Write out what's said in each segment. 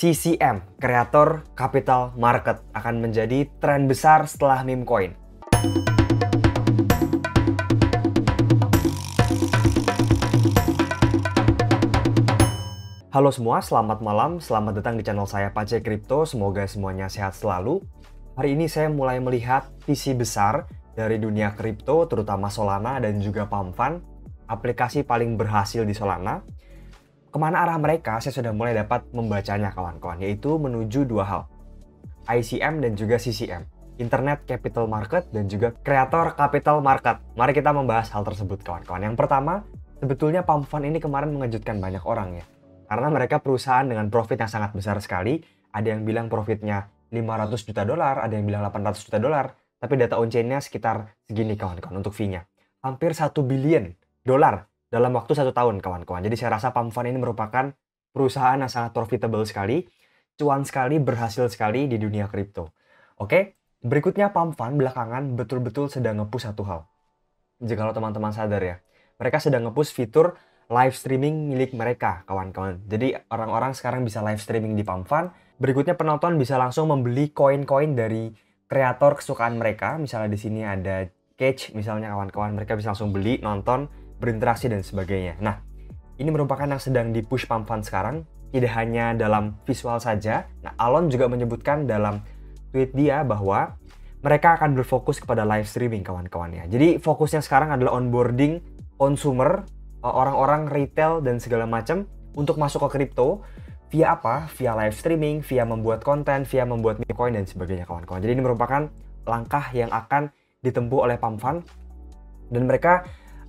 CCM, Creator Capital Market, akan menjadi tren besar setelah meme coin. Halo semua, selamat malam, selamat datang di channel saya Pace Crypto, semoga semuanya sehat selalu. Hari ini saya mulai melihat visi besar dari dunia kripto, terutama Solana dan juga Pump.Fun, aplikasi paling berhasil di Solana. Kemana arah mereka, saya sudah mulai dapat membacanya kawan-kawan, yaitu menuju dua hal, ICM dan juga CCM, Internet Capital Market dan juga Creator Capital Market. Mari kita membahas hal tersebut kawan-kawan. Yang pertama, sebetulnya Pump.Fun ini kemarin mengejutkan banyak orang ya, karena mereka perusahaan dengan profit yang sangat besar sekali. Ada yang bilang profitnya $500 juta, ada yang bilang $800 juta, tapi data on-chain-nya sekitar segini kawan-kawan untuk fee-nya. Hampir $1 billion dalam waktu 1 tahun kawan-kawan. Jadi saya rasa Pump.Fun ini merupakan perusahaan yang sangat profitable sekali, cuan sekali, berhasil sekali di dunia kripto. Oke, berikutnya Pump.Fun belakangan betul-betul sedang nge-push satu hal. Jika teman-teman sadar ya, mereka sedang nge-push fitur live streaming milik mereka kawan-kawan. Jadi orang-orang sekarang bisa live streaming di Pump.Fun. Berikutnya penonton bisa langsung membeli koin-koin dari kreator kesukaan mereka. Misalnya di sini ada Cage misalnya kawan-kawan, mereka bisa langsung beli, nonton, berinteraksi dan sebagainya. Nah, ini merupakan yang sedang di-push Pump.Fun sekarang, tidak hanya dalam visual saja. Nah, Alon juga menyebutkan dalam tweet dia bahwa mereka akan berfokus kepada live streaming kawan-kawan ya. Jadi fokusnya sekarang adalah onboarding consumer, orang-orang retail dan segala macam untuk masuk ke kripto via apa? Via live streaming, via membuat konten, via membuat meme coin dan sebagainya kawan-kawan. Jadi ini merupakan langkah yang akan ditempuh oleh Pump.Fun dan mereka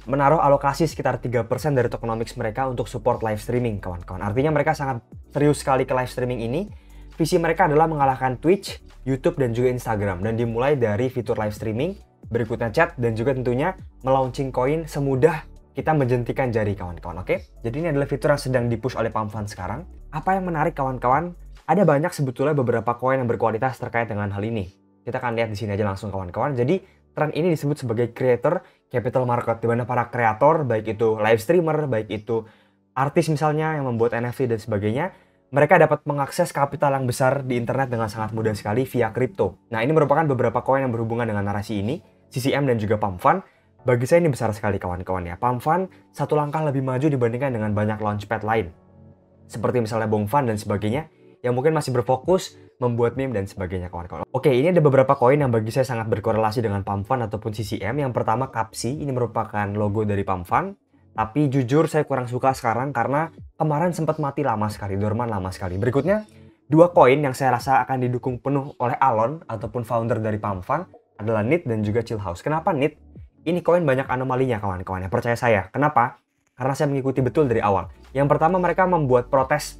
menaruh alokasi sekitar 3% dari tokenomics mereka untuk support live streaming kawan-kawan. Artinya mereka sangat serius sekali ke live streaming ini. Visi mereka adalah mengalahkan Twitch, YouTube dan juga Instagram, dan dimulai dari fitur live streaming, berikutnya chat, dan juga tentunya melaunching koin semudah kita menjentikan jari kawan-kawan. Oke? Jadi ini adalah fitur yang sedang dipush oleh Pump.Fun sekarang. Apa yang menarik kawan-kawan? Ada banyak sebetulnya beberapa koin yang berkualitas terkait dengan hal ini. Kita akan lihat di sini aja langsung kawan-kawan. Jadi tren ini disebut sebagai Creator Capital Market, di mana para kreator, baik itu live streamer, baik itu artis misalnya yang membuat NFT dan sebagainya, mereka dapat mengakses kapital yang besar di internet dengan sangat mudah sekali via kripto. Nah, ini merupakan beberapa koin yang berhubungan dengan narasi ini, CCM dan juga Pump.Fun. Bagi saya ini besar sekali kawan-kawan ya. Pump.Fun satu langkah lebih maju dibandingkan dengan banyak launchpad lain, seperti misalnya Bongfan dan sebagainya, yang mungkin masih berfokus membuat meme dan sebagainya kawan-kawan. Oke, ini ada beberapa koin yang bagi saya sangat berkorelasi dengan Pump.Fun ataupun CCM. Yang pertama Kapsi, ini merupakan logo dari Pump.Fun. Tapi jujur saya kurang suka sekarang karena kemarin sempat mati lama sekali, dorman lama sekali. Berikutnya, dua koin yang saya rasa akan didukung penuh oleh Alon ataupun founder dari Pump.Fun adalah NIT dan juga Chillhouse. Kenapa NIT? Ini koin banyak anomalinya kawan-kawan ya, percaya saya. Kenapa? Karena saya mengikuti betul dari awal. Yang pertama mereka membuat protes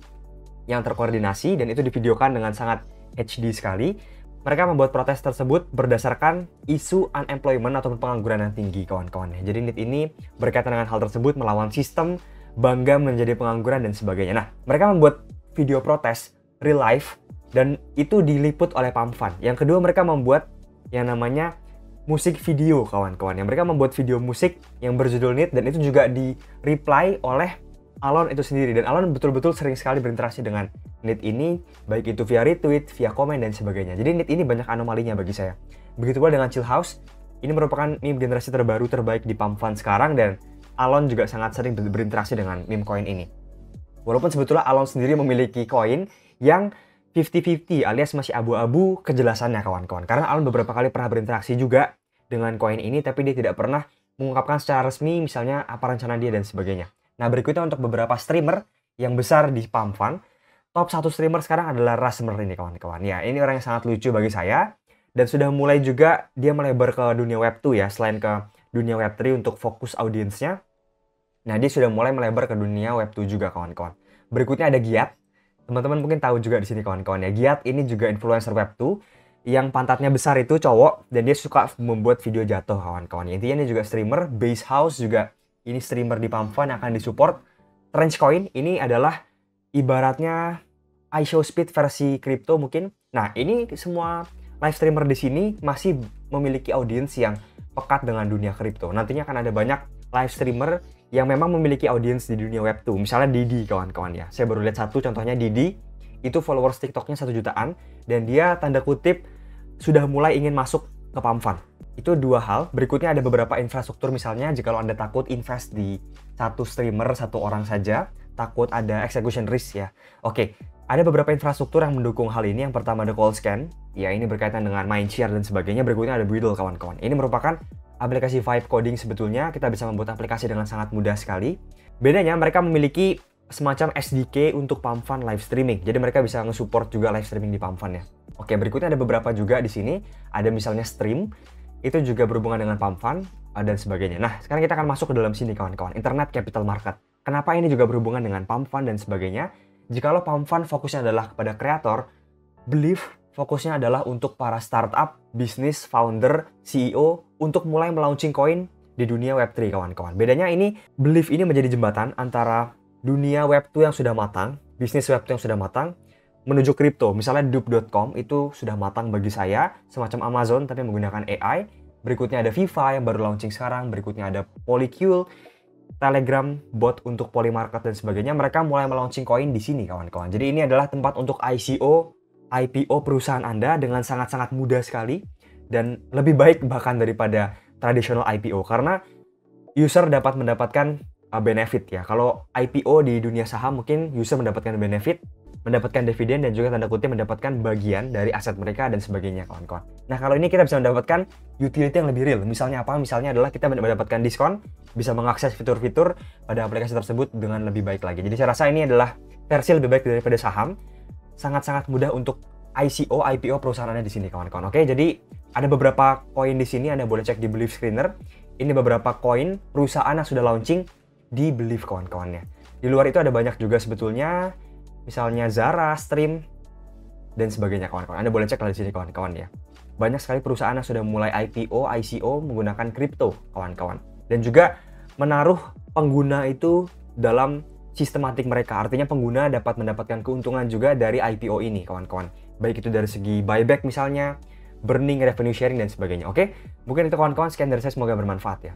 yang terkoordinasi dan itu divideokan dengan sangat HD sekali. Mereka membuat protes tersebut berdasarkan isu unemployment ataupun pengangguran yang tinggi kawan-kawan ya. Jadi NIT ini berkaitan dengan hal tersebut, melawan sistem, bangga menjadi pengangguran dan sebagainya. Nah, mereka membuat video protes real life dan itu diliput oleh Pump.Fun. Yang kedua mereka membuat yang namanya musik video kawan-kawan ya. Mereka membuat video musik yang berjudul NIT dan itu juga di-reply oleh Alon itu sendiri, dan Alon betul-betul sering sekali berinteraksi dengan NIT ini, baik itu via retweet, via komen dan sebagainya. Jadi NIT ini banyak anomalinya bagi saya. Begitu pula dengan Chillhouse, ini merupakan meme generasi terbaru terbaik di Pump.Fun sekarang dan Alon juga sangat sering berinteraksi dengan meme coin ini. Walaupun sebetulnya Alon sendiri memiliki koin yang 50-50 alias masih abu-abu kejelasannya kawan-kawan. Karena Alon beberapa kali pernah berinteraksi juga dengan koin ini, tapi dia tidak pernah mengungkapkan secara resmi misalnya apa rencana dia dan sebagainya. Nah, berikutnya untuk beberapa streamer yang besar di Pump.Fun, top 1 streamer sekarang adalah Rasmer ini kawan-kawan. Ya, ini orang yang sangat lucu bagi saya dan sudah mulai juga dia melebar ke dunia Web2 ya, selain ke dunia Web3 untuk fokus audiensnya. Nah, dia sudah mulai melebar ke dunia Web2 juga kawan-kawan. Berikutnya ada Giat. Teman-teman mungkin tahu juga di sini kawan-kawan ya. Giat ini juga influencer Web2 yang pantatnya besar itu cowok dan dia suka membuat video jatuh kawan-kawan. Intinya ini juga streamer, Base House juga ini streamer di Pump.Fun yang akan disupport. Trench Coin ini adalah ibaratnya iShowSpeed versi kripto mungkin. Nah, ini semua live streamer di sini masih memiliki audiens yang pekat dengan dunia kripto. Nantinya akan ada banyak live streamer yang memang memiliki audiens di dunia Web2. Misalnya Didi kawan-kawan ya. Saya baru lihat satu contohnya Didi. itu followers TikToknya 1 jutaan, dan dia tanda kutip sudah mulai ingin masuk ke pump fund. Itu 2 hal. Berikutnya ada beberapa infrastruktur, misalnya jika Anda takut invest di satu streamer, 1 orang saja, takut ada execution risk ya. Oke, ada beberapa infrastruktur yang mendukung hal ini. Yang pertama ada ColdScan, ya ini berkaitan dengan Mindshare dan sebagainya. Berikutnya ada Buidl, kawan-kawan. Ini merupakan aplikasi vibe coding sebetulnya. Kita bisa membuat aplikasi dengan sangat mudah sekali. Bedanya mereka memiliki semacam SDK untuk pump fund live streaming. Jadi mereka bisa nge-support juga live streaming di pump fund ya. Oke, berikutnya ada beberapa juga di sini. Ada misalnya Stream, itu juga berhubungan dengan pump fund dan sebagainya. Nah, sekarang kita akan masuk ke dalam sini kawan-kawan. Internet Capital Market. Kenapa ini juga berhubungan dengan pump fund dan sebagainya? Jikalau pump fund fokusnya adalah kepada kreator, Believe fokusnya adalah untuk para startup, bisnis, founder, CEO untuk mulai melaunching koin di dunia Web3 kawan-kawan. Bedanya ini, Believe ini menjadi jembatan antara dunia Web2 yang sudah matang, bisnis Web2 yang sudah matang, menuju kripto. Misalnya Dupe.com itu sudah matang bagi saya, semacam Amazon tapi menggunakan AI. Berikutnya ada Viva yang baru launching sekarang, berikutnya ada Polycule, Telegram, bot untuk Polymarket dan sebagainya. Mereka mulai melaunching koin di sini kawan-kawan. Jadi ini adalah tempat untuk IPO perusahaan Anda dengan sangat-sangat mudah sekali dan lebih baik bahkan daripada traditional IPO karena user dapat mendapatkan benefit ya. Kalau IPO di dunia saham mungkin user mendapatkan benefit, mendapatkan dividen dan juga tanda kutip mendapatkan bagian dari aset mereka dan sebagainya kawan-kawan. Nah, kalau ini kita bisa mendapatkan utility yang lebih real. Misalnya apa? Misalnya adalah kita mendapatkan diskon, bisa mengakses fitur-fitur pada aplikasi tersebut dengan lebih baik lagi. Jadi saya rasa ini adalah versi lebih baik daripada saham. Sangat-sangat mudah untuk IPO perusahaan Anda di sini kawan-kawan. Oke, jadi ada beberapa koin di sini, Anda boleh cek di Believe Screener. Ini beberapa koin perusahaan yang sudah launching di Believe kawan-kawannya. Di luar itu ada banyak juga sebetulnya, misalnya Zara, Stream, dan sebagainya kawan-kawan. Anda boleh cek di sini kawan-kawan ya. Banyak sekali perusahaan yang sudah mulai ICO menggunakan kripto kawan-kawan. Dan juga menaruh pengguna itu dalam sistematik mereka. Artinya pengguna dapat mendapatkan keuntungan juga dari IPO ini kawan-kawan. Baik itu dari segi buyback misalnya, burning, revenue sharing, dan sebagainya. Oke, mungkin itu kawan-kawan, sekian dari saya, semoga bermanfaat ya.